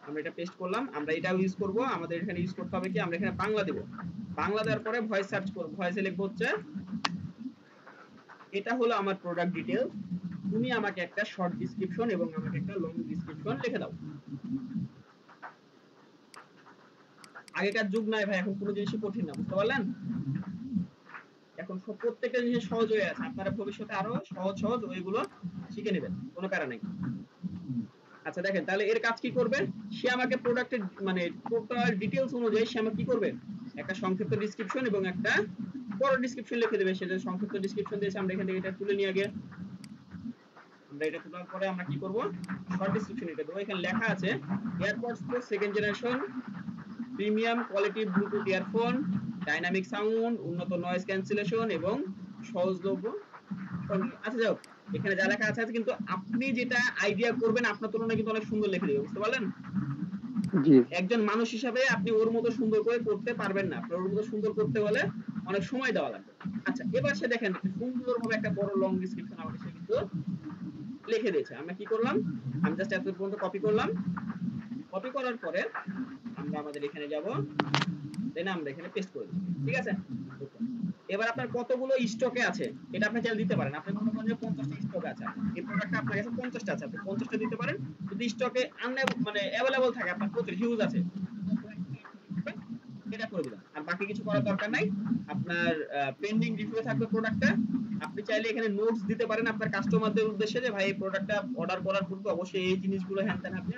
আমরা এটা পেস্ট করলাম আমরা এটা ইউজ করব আমাদের এখানে ইউজ করতে হবে কি আমরা এখানে বাংলা দেব বাংলা দেওয়ার পরে ভয়েস সার্চ করব ভয়েসে লিখব হচ্ছে এটা হলো আমার প্রোডাক্ট ডিটেইলস তুমি আমাকে একটা শর্ট ডেসক্রিপশন এবং আমাকে একটা লং ডেসক্রিপশন লিখে দাও আগেকার যুগ নাই ভাই এখন কোনো জিনিসই কঠিন না বুঝতে পারলেন এখন সব প্রত্যেকটা জিনিস সহজ হয়ে আছে আপনারা ভবিষ্যতে আরো সহজ সহজ ওইগুলো শিখে নেবেন কোনো প্যারা নাই আচ্ছা দেখেন তাহলে এর কাজ কি করবে সে আমাকে প্রোডাক্টের মানে টোটাল ডিটেইলস অনুযায়ী সে আমাকে কি করবে একটা সংক্ষিপ্ত ডেসক্রিপশন এবং একটা বড় ডেসক্রিপশন লিখে দেবে সেটা সংক্ষিপ্ত ডেসক্রিপশন দিয়েছে আমরা এখান থেকে এটা তুলে নিয়ে আগে আমরা এটা তোলার পরে আমরা কি করব শর্ট ডেসক্রিপশন এটা দেব এখানে লেখা আছে AirPods pro second generation premium quality Bluetooth earphone dynamic sound উন্নত নয়েজ ক্যান্সেলেশন এবং সহজলভ্য আচ্ছা যাও এখানে যা লেখা আছে কিন্তু আপনি যেটা আইডিয়া করবেন আপনার তুলনায় কিন্তু অনেক সুন্দর লিখে দিবে বুঝতে পারলেন জি একজন মানুষ হিসাবে আপনি ওর মতো সুন্দর করে করতে পারবেন না আপনার ওর মতো সুন্দর করতে হলে অনেক সময় দেওয়া লাগবে আচ্ছা এবার সে দেখেন সুন্দরভাবে একটা বড় লং ডেসক্রিপশন আমাকে সে কিন্তু লিখে দিয়েছে আমরা কি করলাম আমি জাস্ট এত পর্যন্ত কপি করলাম কপি করার পরে আমরা আমাদের এখানে যাব দেন আমরা এখানে পেস্ট করে দিই ঠিক আছে এবার আপনার কতগুলো স্টকে আছে এটা আপনি চাইলে দিতে পারেন আপনি মনে করেন যে 50টা স্টক আছে এই প্রোডাক্টটা আপনার কাছে 50টা আছে আপনি 50টা দিতে পারেন যদি স্টকে মানে अवेलेबल থাকে আপনার প্রচুর হিউজ আছে এটা করে দিলাম আর বাকি কিছু করার দরকার নাই আপনার পেন্ডিং রিভিউ থাকবে প্রোডাক্টটা আপনি চাইলে এখানে নোটস দিতে পারেন আপনার কাস্টমারদের উদ্দেশ্যে যে ভাই এই প্রোডাক্টটা অর্ডার করার পূর্বে অবশ্যই এই জিনিসগুলো হ্যান্ডেন আপনি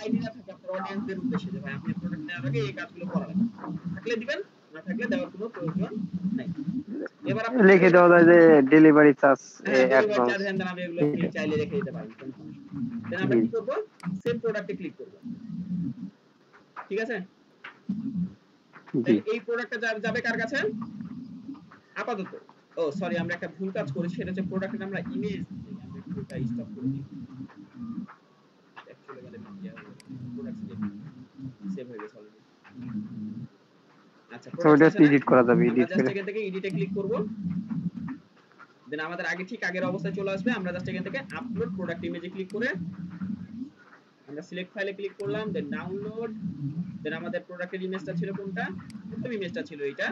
আইডিয়া থাকে আপনার অডিয়েন্সদের উদ্দেশ্যে যে ভাই আপনি প্রোডাক্ট নেওয়ার আগে এই কাজগুলো করা লাগবে থাকলে দিবেন না থাকলে দেওয়ার কোনো প্রয়োজন নাই এবার আপনি লিখে দেওয়া যায় যে ডেলিভারি চার্জ অ্যাডভান্স চার্জ হ্যান্ডেন আপনি এগুলো চাইলে রেখে দিতে পারেন দেন আমরা কি করব সেভ প্রোডাক্টে ক্লিক করব ঠিক আছে? জি এই প্রোডাক্টটা যাবে কার কাছে আপাতত? ও সরি, আমরা একটা ভুল কাজ করেছি, সেটা হচ্ছে প্রোডাক্টের আমরা ইমেজ আমরা একটু এটা স্টপ করে দিই। অ্যাকচুয়ালি গেলে প্রোডাক্ট সেভ হয়ে গেছে অলরেডি। আচ্ছা, তো ওটা এডিট করা যাবে, আমরা এডিট জাস্ট করে এখান থেকে এডিটে ক্লিক করব, দেন আমাদের আগে ঠিক আগের অবস্থায় চলে আসবে। আমরা জাস্ট এখান থেকে আপলোড প্রোডাক্ট ইমেজে ক্লিক করে আমরা সিলেক্ট ফাইলে ক্লিক করলাম, দেন ডাউনলোড, দেন আমাদের প্রোডাক্টের ইমেজটা ছিল কোনটা, প্রথম ইমেজটা ছিল এইটা,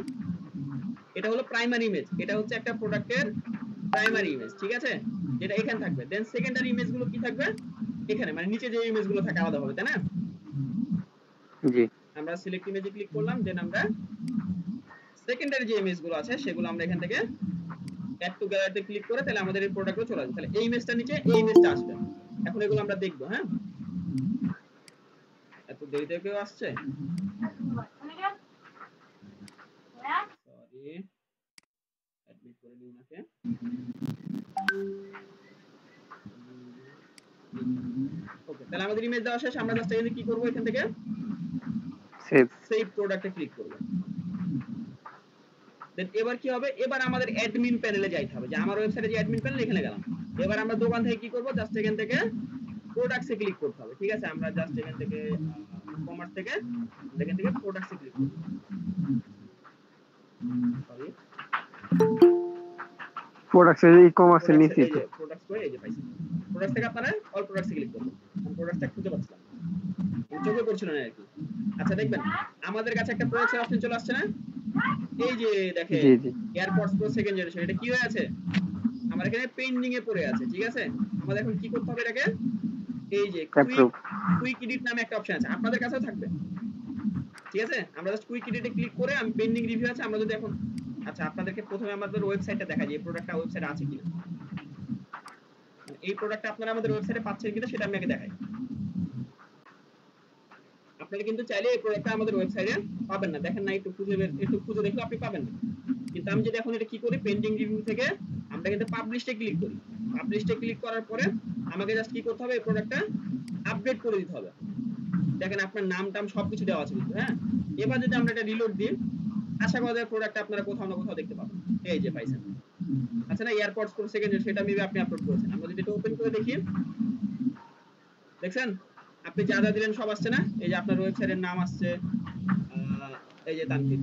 এটা হলো প্রাইমারি ইমেজ, এটা হচ্ছে একটা প্রোডাক্টের প্রাইমারি ইমেজ, ঠিক আছে, যেটা এখানে থাকবে। দেন সেকেন্ডারি ইমেজগুলো কি থাকবে এখানে, মানে নিচে যে ইমেজগুলো থাকে আলাদা হবে, তাই না? জি আমরা সিলেক্ট ইমেজে ক্লিক করলাম, দেন আমরা সেকেন্ডারি যে ইমেজগুলো আছে সেগুলো আমরা এখান থেকে অ্যাড টু গ্যালারিতে ক্লিক করে তাহলে আমাদের এই প্রোডাক্টগুলো চলে আসবে। তাহলে এই ইমেজটা নিচে, এই ইমেজটা আসবে। এখন এগুলো আমরা দেখবো। হ্যাঁ, এত দেরিতে কেউ আসছে? সরি, অ্যাডমিট করে দিই ওনাকে। ওকে, তাহলে আমাদের ইমেজ দেওয়া শেষ। আমরা জাস্ট এখানে কি করব, এখান থেকে সেভ প্রোডাক্টে ক্লিক করব। দেন এবার কি হবে, এবার আমাদের অ্যাডমিন প্যানেলে যাইতে হবে, যে আমার ওয়েবসাইটে যে অ্যাডমিন প্যানেল এখানে গেলাম। এবার আমরা দোকান থেকে কি করব, জাস্ট এখান থেকে প্রোডাক্টসে ক্লিক করতে হবে, ঠিক আছে? আমরা জাস্ট এখান থেকে কমার্স থেকে এখান থেকে প্রোডাক্টসে ক্লিক করব। সরি, প্রোডাক্টসের ই-কমার্সের নিচে এই যে প্রোডাক্টস করে এই যে পাইছি, প্রোডাক্টস থেকে আপনারা অল প্রোডাক্টসে ক্লিক করবেন। আমি প্রোডাক্টটা খুঁজে পাচ্ছিলাম, চোখে পড়ছিল না আর কি। আচ্ছা, দেখবেন আমাদের কাছে একটা প্রোডাক্টের অপশন চলে আসছে না, এই যে দেখেন জি জি এয়ারপডস প্রো সেকেন্ড জেনারেশন, এটা কি হয়ে আছে আমার এখানে পেন্ডিং এ পড়ে আছে, ঠিক আছে? আমাদের এখন কি করতে হবে এটাকে, এই যে কুইক এডিট নামে একটা অপশন আছে, আপনাদের কাছেও থাকবে, ঠিক আছে? আমরা জাস্ট কুইক এডিটে ক্লিক করে আমি পেন্ডিং রিভিউ আছে, আমরা যদি এখন, আচ্ছা আপনাদেরকে প্রথমে আমাদের ওয়েবসাইটটা দেখাই যে এই প্রোডাক্টটা ওয়েবসাইটে আছে কিনা, এই প্রোডাক্টটা আপনারা আমাদের ওয়েবসাইটে পাচ্ছেন কিনা সেটা আমি আগে দেখাই। আপনারা কিন্তু চাইলে এই প্রোডাক্টটা আমাদের ওয়েবসাইটে পাবেন না, দেখেন না, একটু খুঁজে দেখলে আপনি পাবেন না। কিন্তু আমি যদি এখন এটা কি করি, পেন্ডিং রিভিউ থেকে আমরা কিন্তু পাবলিশে ক্লিক করি। পাবলিশে ক্লিক করার পরে আমাকে জাস্ট কি করতে হবে, এই প্রোডাক্টটা আপডেট করে দিতে হবে। দেখেন আপনার নাম টাম সবকিছু দেওয়া আছে কিন্তু। হ্যাঁ, এবার যদি আমরা এটা রিলোড দিই, আশা করা যায় প্রোডাক্টটা আপনারা কোথাও না কোথাও দেখতে পাবেন। এই যে পাইছেন, আচ্ছা না, এয়ারপডস প্রো সেকেন্ড, সেটা মেবি আপনি আপলোড করেছেন। আমরা যদি এটা ওপেন করে দেখি, দেখছেন আপনি যা যা দিলেন সব আসছে না? এই যে আপনার ওয়েবসাইটের নাম আসছে, এই যে তানভীর,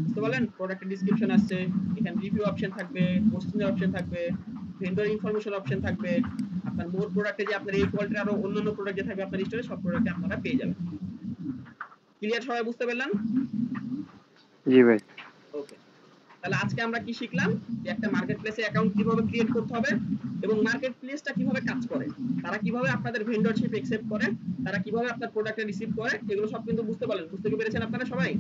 বুঝতে পারলেন? প্রোডাক্টের ডেসক্রিপশন আসছে, এখানে রিভিউ অপশন থাকবে, পোস্টিং এর অপশন থাকবে, ভেন্ডর ইনফরমেশন অপশন থাকবে, আপনার মোর প্রোডাক্টে যে আপনার এই কোয়ালিটির আরো অন্যান্য প্রোডাক্ট যে থাকবে আপনার স্টোরে, সব প্রোডাক্টে আপনারা পেয়ে যাবেন। ক্লিয়ার, সবাই বুঝতে পারলেন? জি ভাই। ওকে, তাহলে আজকে আমরা কি শিখলাম, যে একটা মার্কেট প্লেসে অ্যাকাউন্ট কিভাবে ক্রিয়েট করতে হবে এবং মার্কেট প্লেসটা কিভাবে কাজ করে, তারা কিভাবে আপনাদের ভেন্ডরশিপ অ্যাকসেপ্ট করে, তারা কিভাবে আপনার প্রোডাক্টটা রিসিভ করে, এগুলো সব কিন্তু বুঝতে পারলেন। বুঝতে পেরেছেন আপনারা সবাই?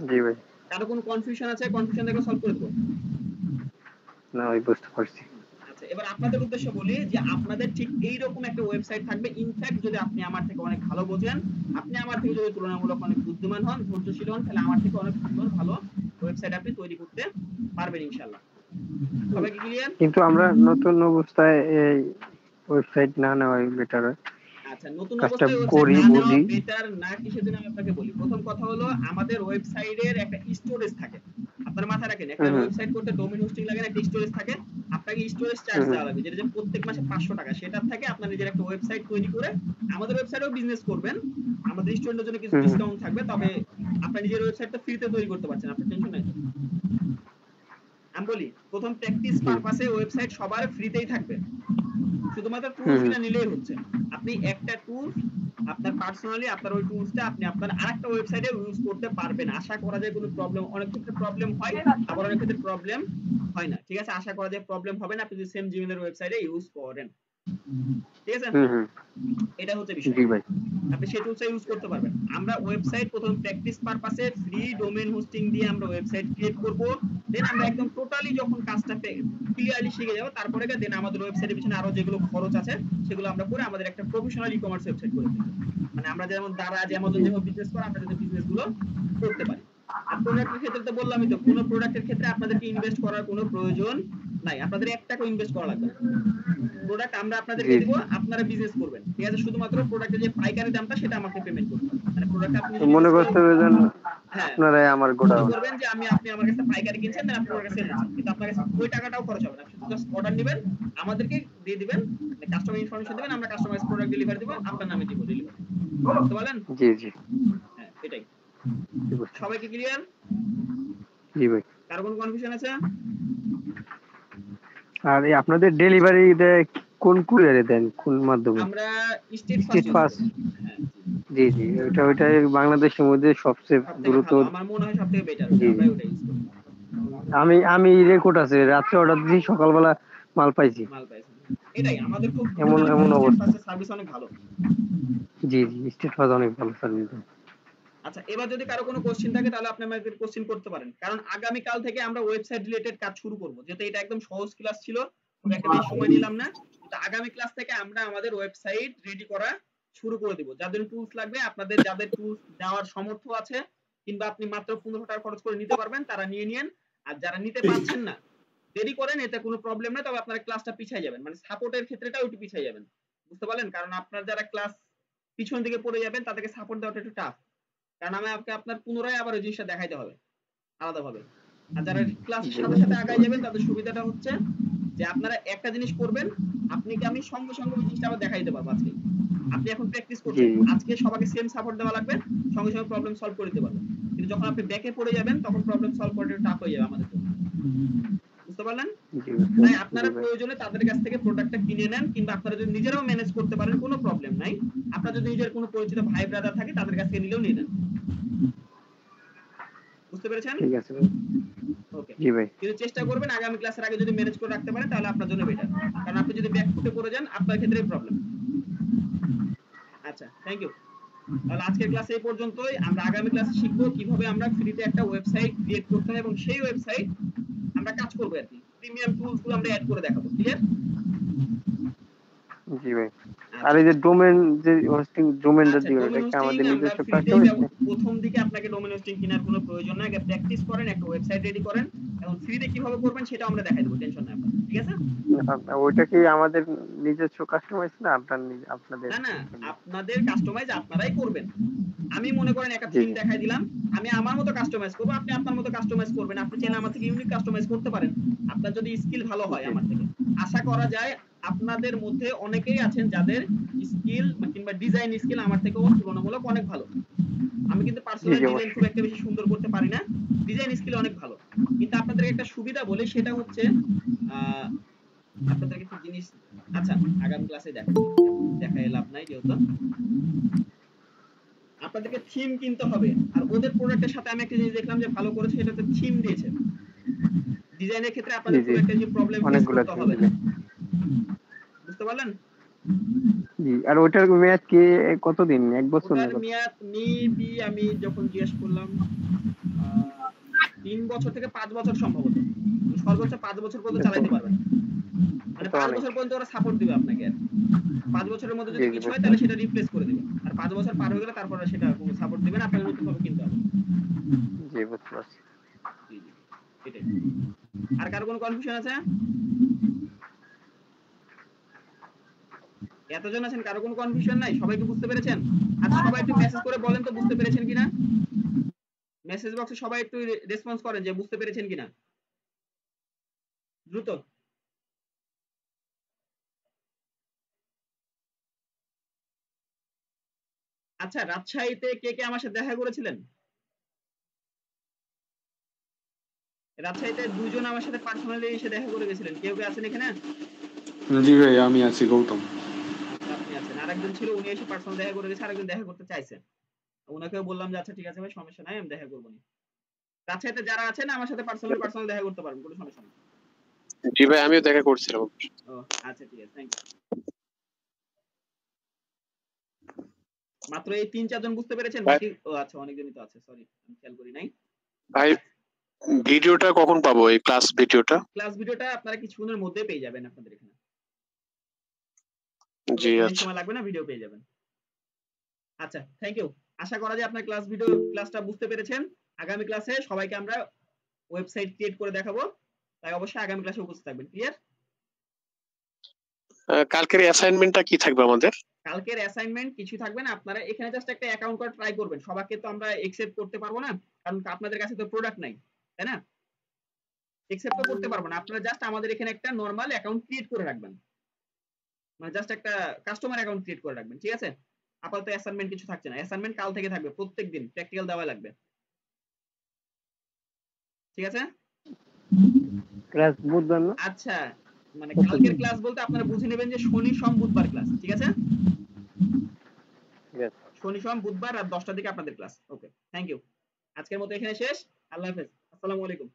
জি ভাই। কারো কোনো কনফিউশন আছে? কনফিউশন দেখলে সলভ করে দেবো। না ভাই, বুঝতে পারছি। আচ্ছা, এবার আপনাদের উদ্দেশ্যে বলি যে আপনাদের ঠিক এইরকম একটা ওয়েবসাইট থাকবে। ইনফ্যাক্ট যদি আপনি আমার থেকে অনেক ভালো বোঝেন, আপনি আমার থেকে যদি তুলনামূলক অনেক বুদ্ধিমান হন, ধৈর্যশীল হন, তাহলে আমার থেকে অনেক সুন্দর ভালো ওয়েবসাইট আপনি তৈরি করতে পারবেন ইনশাআল্লাহ। সবাই কি ক্লিয়ার? কিন্তু আমরা নতুন অবস্থায় এই ওয়েবসাইট না নেওয়াই বেটার হয়। আচ্ছা, নতুন কাজটা অবস্থায় করি, ওয়েবসাইট না নেওয়া বুঝি। বেটার না কিসের জন্য আমি আপনাকে বলি। প্রথম কথা হলো আমাদের ওয়েবসাইটের একটা স্টোরেজ থাকে। আপনারা মাথায় রাখেন, একটা ওয়েবসাইট করতে ডোমেইন হোস্টিং লাগে না, একটা স্টোরেজ থাকে। আপনাকে স্টোরেজ চার্জ দেওয়া লাগবে, যেটা যে প্রত্যেক মাসে 500 টাকা। সেটার থেকে আপনার নিজের একটা ওয়েবসাইট তৈরি করে আমাদের ওয়েবসাইটেও বিজনেস করবেন। আমাদের স্টুডেন্টদের জন্য কিছু ডিসকাউন্ট থাকবে, তবে আপনার নিজের ওয়েবসাইটটা ফ্রিতে তৈরি করতে পারছেন, আপনার টেনশন নাই। আমি বলি প্রথম প্র্যাকটিস পারপাসে ওয়েবসাইট সবার ফ্রিতেই থাকবে, শুধুমাত্র টুলস কিনা নিলেই হচ্ছে। আপনি একটা টুলস আপনার পার্সোনালি আপনার ওই টুলসটা আপনি আপনার আরেকটা ওয়েবসাইটে ইউজ করতে পারবেন। আশা করা যায় কোনো প্রবলেম, অনেক ক্ষেত্রে প্রবলেম হয়, আবার অনেক ক্ষেত্রে প্রবলেম হয় না, ঠিক আছে? আশা করা যায় প্রবলেম হবে না আপনি যদি সেম জিমেইল এর ওয়েবসাইটে ইউজ করেন, ঠিক আছে? এটা হচ্ছে বিষয়। জি ভাই। আপনি সেই টুলসটা ইউজ করতে পারবেন। আমরা ওয়েবসাইট প্রথম প্র্যাকটিস পারপাসে ফ্রি ডোমেইন হোস্টিং দিয়ে আমরা ওয়েবসাইট ক্রিয়েট করব। দেন আমরা একদম টোটালি যখন কাজটা ক্লিয়ারলি শিখে যাব, তারপরে দেন আমাদের ওয়েবসাইটের পিছনে আরো যেগুলো খরচ আছে সেগুলো আমরা করে আমাদের একটা প্রফেশনাল ই কমার্স ওয়েবসাইট করে দেব। মানে আমরা যেমন দ্বারা অ্যামাজন যেভাবে বিজনেস করে আমরা যাতে বিজনেস গুলো করতে পারি। আর প্রোডাক্টের ক্ষেত্রে তো বললামই তো, কোনো প্রোডাক্টের ক্ষেত্রে আপনাদেরকে ইনভেস্ট করার কোনো প্রয়োজন নাই, আপনাদের 1 টাকা ইনভেস্ট করা লাগবে না। প্রোডাক্ট আমরা আপনাদেরকে দিব, আপনারা বিজনেস করবেন, ঠিক আছে? শুধুমাত্র প্রোডাক্টের যে পাইকারি দামটা সেটা আমাকে পেমেন্ট করতে হবে। মানে প্রোডাক্ট আপনি মনে করতে হবে আপনারাই আমার গোডাউন করবেন যে আপনি আমার কাছে পাইকারি কিনছেন, না আপনি আমার কাছে সেল দিচ্ছেন, কিন্তু আপনার কাছে ওই টাকাটাও খরচ হবে না, আপনি জাস্ট অর্ডার নেবেন, আমাদেরকে দিয়ে দিবেন, মানে কাস্টমার ইনফরমেশন দিবেন, আমরা কাস্টমাইজ প্রোডাক্ট ডেলিভারি দেব, আপনার নামে দিব ডেলিভারি। বুঝতে পারলেন? জি জি হ্যাঁ এটাই। সবাইকে ক্লিয়ার? জি ভাই। কার কোনো কনফিউশন আছে? আর আপনাদের ডেলিভারি কোন কুরিয়ারে দেন, কোন মাধ্যমে? আমরা স্টেট ফাস্ট। জি জি, ওইটা বাংলাদেশের মধ্যে সবচেয়ে দ্রুত, আমার মনে হয় সবথেকে বেটার, আমরা ওটাই ইউজ করি। আমি রেকর্ড আছে, রাত্রে অর্ডার দিই, সকালবেলা মাল পাইছি। এটাই আমাদের খুব এমন অবস্থা, সার্ভিস অনেক ভালো। জি জি, স্টেট ফাস্ট অনেক ভালো সার্ভিস। আচ্ছা, এবার যদি কারো কোনো কোশ্চেন থাকে তাহলে আপনি আমাদের কোশ্চেন করতে পারেন, কারণ আগামী কাল থেকে আমরা ওয়েবসাইট রিলেটেড কাজ শুরু করব। যেহেতু এটা একদম সহজ ক্লাস ছিল, খুব একটা বেশি সময় নিলাম না, কিন্তু আগামী ক্লাস থেকে আমরা আমাদের ওয়েবসাইট রেডি করা শুরু করে দেব। যাদের টুলস লাগবে, আপনাদের যাদের টুলস দেওয়ার সামর্থ্য আছে, কিংবা আপনি মাত্র 15 টাকা খরচ করে নিতে পারবেন, তারা নিয়ে নিন। আর যারা নিতে পারছেন না, দেরি করেন, এতে কোনো প্রবলেম নেই, তবে আপনারা ক্লাসটা পিছিয়ে যাবেন, মানে সাপোর্টের ক্ষেত্রেটাও একটু পিছিয়ে যাবেন। বুঝতে পারলেন? কারণ আপনার যারা ক্লাস পিছন দিকে পড়ে যাবেন, তাদেরকে সাপোর্ট দেওয়াটা একটু টাফ, কারণ আমাকে আপনার পুনরায় আবার ওই জিনিসটা দেখাইতে হবে আলাদাভাবে। আর যারা ক্লাসের সাথে সাথে আগায় যাবেন, তাদের সুবিধাটা হচ্ছে যে আপনারা একটা জিনিস করবেন, আমি সঙ্গে সঙ্গে ওই জিনিসটা আবার দেখাই দিতে পারবো। আজকে আপনি এখন প্র্যাকটিস করছেন, আজকে সবাইকে সেম সাপোর্ট দেওয়া লাগবে, সঙ্গে সঙ্গে প্রবলেম সলভ করে দিতে পারবেন। কিন্তু যখন আপনি ব্যাকে পড়ে যাবেন, তখন প্রবলেম সলভ করাটা টাফ হয়ে যাবে আমাদের জন্য। বুঝতে পারলেন? তাই আপনারা প্রয়োজনে তাদের কাছ থেকে প্রোডাক্টটা কিনে নেন, কিংবা আপনারা যদি নিজেরাও ম্যানেজ করতে পারেন, কোনো প্রবলেম নাই। আপনার যদি নিজের কোনো পরিচিত ভাই ব্রাদার থাকে, তাদের কাছ থেকে নিলেও নিয়ে নেন। বুঝতে পেরেছেন? ঠিক আছে ওকে জি ভাই। কিন্তু চেষ্টা করবেন আগামী ক্লাসের আগে যদি ম্যানেজ করে রাখতে পারেন, তাহলে আপনার জন্য বেটার, কারণ আপনি যদি ব্যাক ফুটে পড়ে যান, আপনার ক্ষেত্রেই প্রবলেম। আচ্ছা, থ্যাংক ইউ। তাহলে আজকের ক্লাস এই পর্যন্তই। আমরা আগামী ক্লাসে শিখবো কিভাবে আমরা ফ্রিতে একটা ওয়েবসাইট ক্রিয়েট করতে হয়, এবং সেই ওয়েবসাইট আমরা কাজ করবো আর কি, প্রিমিয়াম টুলস গুলো আমরা অ্যাড করে দেখাবো। ক্লিয়ার? জি ভাই। আর এই যে ডোমেন, যে হোস্টিং ডোমেনটা দিও, এটা আমাদের নিজস্ব কাস্টমার। প্রথম দিকে আপনাকে ডোমেন হোস্টিং কেনার কোনো প্রয়োজন নাই, আগে প্র্যাকটিস করেন, একটা ওয়েবসাইট রেডি করেন, এবং ফ্রিতে কিভাবে করবেন সেটা আমরা দেখাই দেব, টেনশন নাই আপনাদের। ঠিক আছে? ওইটা কি আমাদের নিজস্ব কাস্টমাইজ না আপনাদের? না না, আপনাদের কাস্টমাইজ আপনারাই করবেন। আমি মনে করেন একটা থিম দেখাই দিলাম, আমি আমার মতো কাস্টমাইজ করব, আপনি আপনার মতো কাস্টমাইজ করবেন। আপনি চাইলে আমার থেকে ইউনিক কাস্টমাইজ করতে পারেন, আপনার যদি স্কিল ভালো হয় আমার থেকে। আশা করা যায় আপনাদের মধ্যে অনেকেই আছেন যাদের স্কিল কিংবা ডিজাইন স্কিল আমার থেকেও তুলনামূলক অনেক ভালো। আমি কিন্তু পার্সোনাল ডিজাইন খুব একটা বেশি সুন্দর করতে পারি না, ডিজাইন স্কিল অনেক ভালো। কিন্তু আপনাদের একটা সুবিধা বলে, সেটা হচ্ছে আপনাদের কিছু জিনিস, আচ্ছা আগামী ক্লাসে দেখাই লাভ নাই, যেহেতু আপনাদেরকে থিম কিনতে হবে। আর ওদের প্রোডাক্টের সাথে আমি একটা জিনিস দেখলাম যে ভালো করেছে, সেটা হচ্ছে থিম দিয়েছে। ডিজাইনের ক্ষেত্রে আপনাদের খুব একটা যে প্রবলেম ফেস করতে হবে না। বুঝতে পারলেন? জি। আর ওটার মেয়াদ কি কতদিন? 1 বছর না? ওটার মেয়াদ মেবি আমি যখন জিজ্ঞেস করলাম 3 বছর থেকে 5 বছর সম্ভবত, সর্বোচ্চ 5 বছর পর্যন্ত চালাতে পারবেন। মানে 5 বছর পর্যন্ত ওরা সাপোর্ট দিবে আপনাকে। আর 5 বছরের মধ্যে যদি কিছু হয়, তাহলে সেটা রিপ্লেস করে দিবে। আর 5 বছর পার হয়ে গেলে তারপরে সেটা কোনো সাপোর্ট দিবে না, আপনাকে নতুন ভাবে কিনতে হবে। জি, বুঝতে পারছি। জি জি, এটাই। আর কারো কোনো কনফিউশন আছে? এতজন আছেন, কারো কোনো কনফিউশন নাই? সবাই কি বুঝতে পেরেছেন? আচ্ছা, সবাই একটু মেসেজ করে বলেন তো বুঝতে পেরেছেন কিনা। মেসেজ বক্সে সবাই একটু রেসপন্স করেন যে বুঝতে পেরেছেন কিনা, দ্রুত। আচ্ছা, রাজশাহীতে কে কে আমার সাথে দেখা করেছিলেন? রাজশাহীতে 2 জন আমার সাথে পার্সোনালি এসে দেখা করে গেছিলেন, কেউ কে আছেন এখানে? জি ভাই, আমি আছি, গৌতম। আপনি আছেন। আরেকজন ছিল, উনি এসে পার্সোনাল দেখা করে গেছে, আরেকজন দেখা করতে চাইছেন। ওনাকেও বললাম যে আচ্ছা ঠিক আছে ভাই, সমস্যা নাই, আমি দেখা করবো না। রাজশাহীতে যারা আছেন আমার সাথে পার্সোনাল দেখা করতে পারবেন, কোনো সমস্যা নেই। জি ভাই, আমিও দেখা করছিলাম। ও আচ্ছা, ঠিক আছে, থ্যাংক ইউ। মাত্র এই 3-4 জন বুঝতে পেরেছেন, বাকি ও আচ্ছা অনেকজনই তো আছে, সরি আমি খেয়াল করি নাই। ভাই ভিডিওটা কখন পাবো, এই ক্লাস ভিডিওটা? ক্লাস ভিডিওটা আপনারা কিছুক্ষণের মধ্যে পেয়ে যাবেন আপনাদের এখানে। জি আচ্ছা, সময় লাগবে না, ভিডিও পেয়ে যাবেন। আচ্ছা, থ্যাংক ইউ। আশা করা যায় আপনার ক্লাসটা বুঝতে পেরেছেন। আগামী ক্লাসে সবাইকে আমরা ওয়েবসাইট ক্রিয়েট করে দেখাবো, তাই অবশ্যই আগামী ক্লাসে উপস্থিত থাকবেন। ক্লিয়ার? কালকের অ্যাসাইনমেন্টটা কি থাকবে আমাদের? কালকের অ্যাসাইনমেন্ট কিছু থাকবে না, আপনারা এখানে জাস্ট একটা অ্যাকাউন্ট করা ট্রাই করবেন। সবাইকে তো আমরা একসেপ্ট করতে পারবো না, কারণ আপনাদের কাছে তো প্রোডাক্ট নাই, তাই না? একসেপ্ট করতে পারবো না, আপনারা জাস্ট আমাদের এখানে একটা নরমাল অ্যাকাউন্ট ক্রিয়েট করে রাখবেন, মানে জাস্ট একটা কাস্টমার অ্যাকাউন্ট ক্রিয়েট করে রাখবেন, ঠিক আছে? আপাতত অ্যাসাইনমেন্ট কিছু থাকছে না, অ্যাসাইনমেন্ট কাল থেকে থাকবে, প্রত্যেকদিন প্র্যাকটিক্যাল দেওয়া লাগবে, ঠিক আছে? ক্লাস বুধবার না? আচ্ছা, মানে কালকের ক্লাস বলতে আপনারা বুঝে নেবেন যে শনি সোম বুধবার ক্লাস, ঠিক আছে? শনি সোম বুধবার রাত 10টার দিকে আপনাদের ক্লাস। Okay, thank you. আজকের মতো এখানে শেষ। আল্লাহ হাফেজ, আসসালামু আলাইকুম।